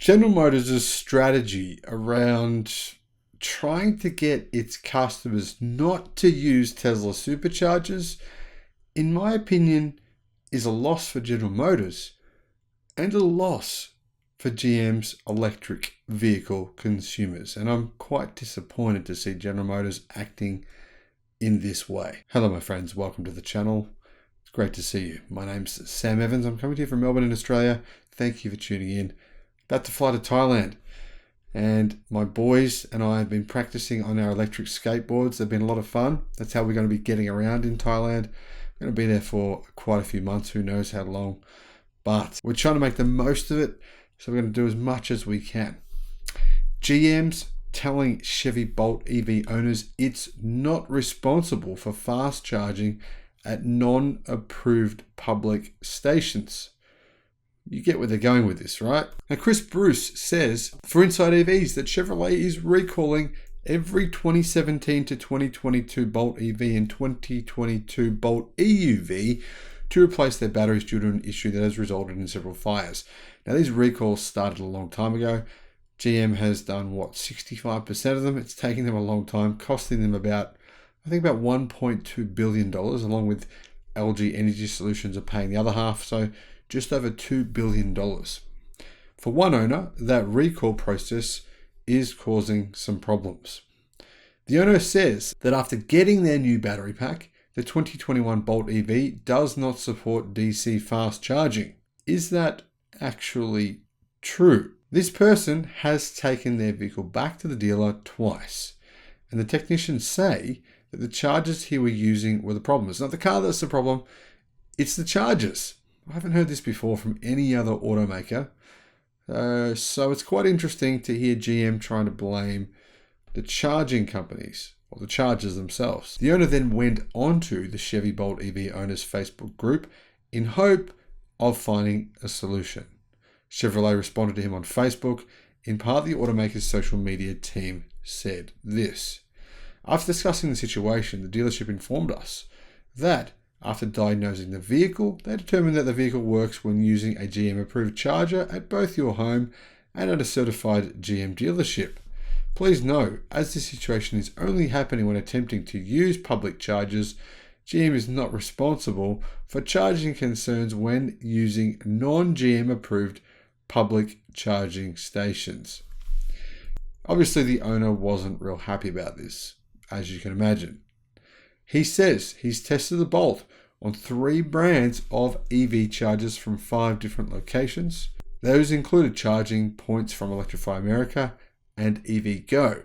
General Motors' strategy around trying to get its customers not to use Tesla superchargers, in my opinion, is a loss for General Motors and a loss for GM's electric vehicle consumers. And I'm quite disappointed to see General Motors acting in this way. Hello, my friends. Welcome to the channel. It's great to see you. My name's Sam Evans. I'm coming to you from Melbourne in Australia. Thank you for tuning in. About to fly to Thailand. And my boys and I have been practicing on our electric skateboards. They've been a lot of fun. That's how we're going to be getting around in Thailand. We're going to be there for quite a few months. Who knows how long. But we're trying to make the most of it. So we're going to do as much as we can. GM's telling Chevy Bolt EV owners it's not responsible for fast charging at non-approved public stations. You get where they're going with this, right? Now, Chris Bruce says for Inside EVs that Chevrolet is recalling every 2017 to 2022 Bolt EV and 2022 Bolt EUV to replace their batteries due to an issue that has resulted in several fires. Now, these recalls started a long time ago. GM has done, 65% of them. It's taking them a long time, costing them about $1.2 billion, along with LG Energy Solutions are paying the other half. So just over $2 billion. For one owner, that recall process is causing some problems. The owner says that after getting their new battery pack, the 2021 Bolt EV does not support DC fast charging. Is that actually true? This person has taken their vehicle back to the dealer twice, and the technicians say that the chargers he were using were the problem. It's not the car that's the problem, it's the chargers. I haven't heard this before from any other automaker. So it's quite interesting to hear GM trying to blame the charging companies or the chargers themselves. The owner then went onto the Chevy Bolt EV owners Facebook group in hope of finding a solution. Chevrolet responded to him on Facebook. In part, the automaker's social media team said this. After discussing the situation, the dealership informed us that after diagnosing the vehicle, they determined that the vehicle works when using a GM-approved charger at both your home and at a certified GM dealership. Please know, as this situation is only happening when attempting to use public chargers, GM is not responsible for charging concerns when using non-GM-approved public charging stations. Obviously, the owner wasn't real happy about this, as you can imagine. He says he's tested the Bolt on 3 brands of EV chargers from 5 different locations. Those included charging points from Electrify America and EVgo,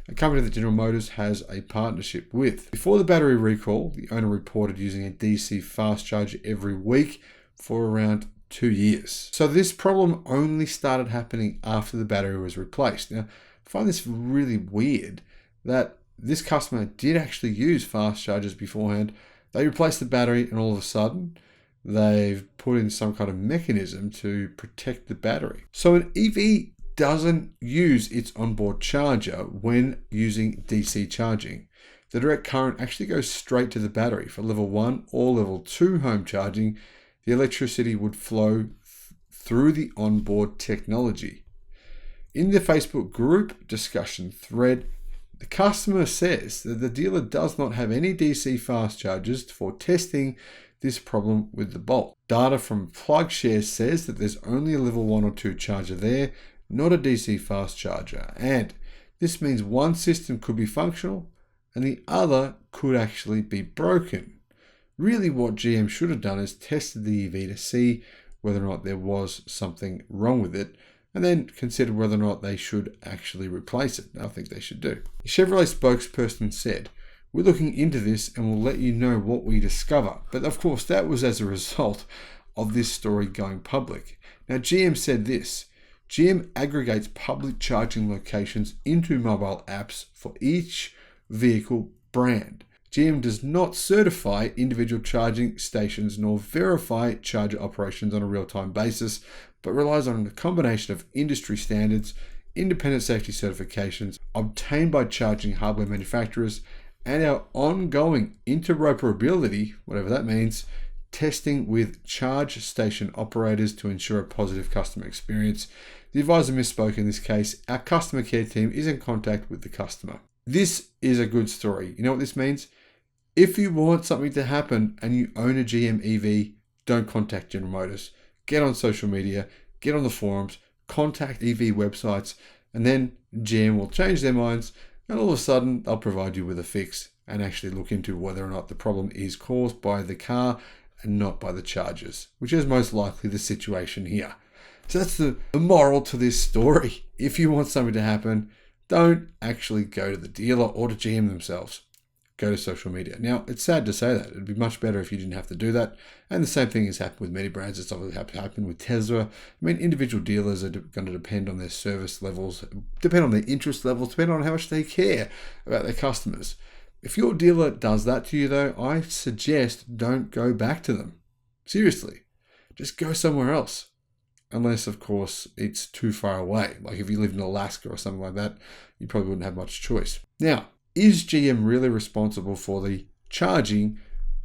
a company that General Motors has a partnership with. Before the battery recall, the owner reported using a DC fast charger every week for around 2 years. So this problem only started happening after the battery was replaced. Now, I find this really weird that this customer did actually use fast chargers beforehand. They replaced the battery and all of a sudden they've put in some kind of mechanism to protect the battery. So an EV doesn't use its onboard charger when using DC charging. The direct current actually goes straight to the battery. For level 1 or level 2 home charging, the electricity would flow through the onboard technology. In the Facebook group discussion thread, the customer says that the dealer does not have any DC fast chargers for testing this problem with the Bolt. Data from PlugShare says that there's only a level 1 or 2 charger there, not a DC fast charger. And this means one system could be functional and the other could actually be broken. Really what GM should have done is tested the EV to see whether or not there was something wrong with it, and then consider whether or not they should actually replace it. I think they should do. The Chevrolet spokesperson said, "We're looking into this and we'll let you know what we discover." But of course, that was as a result of this story going public. Now, GM said this. GM aggregates public charging locations into mobile apps for each vehicle brand. GM does not certify individual charging stations nor verify charger operations on a real-time basis, but relies on a combination of industry standards, independent safety certifications obtained by charging hardware manufacturers, and our ongoing interoperability, whatever that means, testing with charge station operators to ensure a positive customer experience. The advisor misspoke in this case. Our customer care team is in contact with the customer. This is a good story. You know what this means? If you want something to happen and you own a GM EV, don't contact General Motors. Get on social media, get on the forums, contact EV websites, and then GM will change their minds, and all of a sudden they'll provide you with a fix and actually look into whether or not the problem is caused by the car and not by the chargers, which is most likely the situation here. So that's the moral to this story. If you want something to happen, don't actually go to the dealer or to GM themselves. Go to social media. Now, it's sad to say that. It'd be much better if you didn't have to do that. And the same thing has happened with many brands. It's obviously happened with Tesla. I mean, individual dealers are going to depend on their service levels, depend on their interest levels, depend on how much they care about their customers. If your dealer does that to you, though, I suggest don't go back to them. Seriously. Just go somewhere else. Unless, of course, it's too far away. Like if you lived in Alaska or something like that, you probably wouldn't have much choice. Now, is GM really responsible for the charging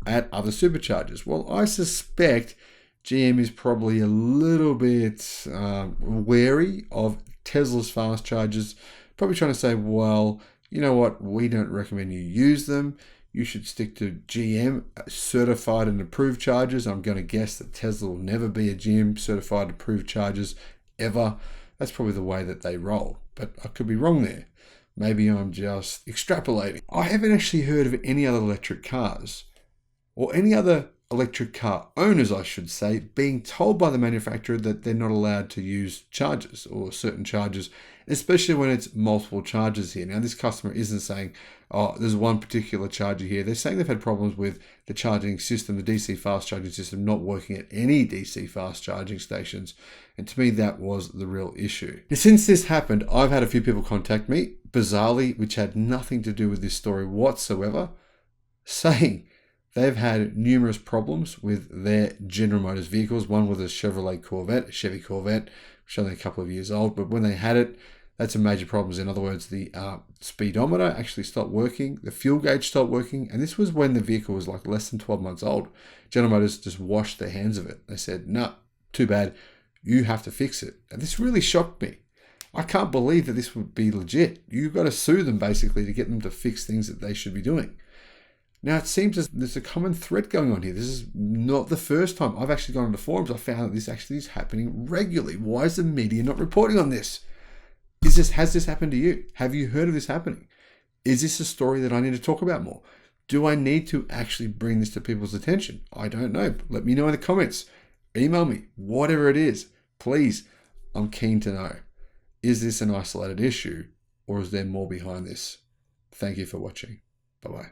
at other superchargers? Well, I suspect GM is probably a little bit wary of Tesla's fast chargers. Probably trying to say, well, you know what? We don't recommend you use them. You should stick to GM certified and approved chargers. I'm going to guess that Tesla will never be a GM certified approved chargers ever. That's probably the way that they roll, but I could be wrong there. Maybe I'm just extrapolating. I haven't actually heard of any other electric cars or any other electric car owners, I should say, being told by the manufacturer that they're not allowed to use chargers or certain chargers, especially when it's multiple chargers here. Now, this customer isn't saying, oh, there's one particular charger here. They're saying they've had problems with the charging system, the DC fast charging system, not working at any DC fast charging stations. And to me, that was the real issue. Now, since this happened, I've had a few people contact me, bizarrely, which had nothing to do with this story whatsoever, saying they've had numerous problems with their General Motors vehicles. One with a Chevy Corvette, which is only a couple of years old, but when they had it, that's some major problems. In other words, the speedometer actually stopped working, the fuel gauge stopped working, and this was when the vehicle was like less than 12 months old. General Motors just washed their hands of it. They said, no, too bad, you have to fix it. And this really shocked me. I can't believe that this would be legit. You've got to sue them basically to get them to fix things that they should be doing. Now, it seems as there's a common thread going on here. This is not the first time I've actually gone into forums. I found that this actually is happening regularly. Why is the media not reporting on this? Has this happened to you? Have you heard of this happening? Is this a story that I need to talk about more? Do I need to actually bring this to people's attention? I don't know. Let me know in the comments. Email me. Whatever it is. Please, I'm keen to know. Is this an isolated issue or is there more behind this? Thank you for watching. Bye-bye.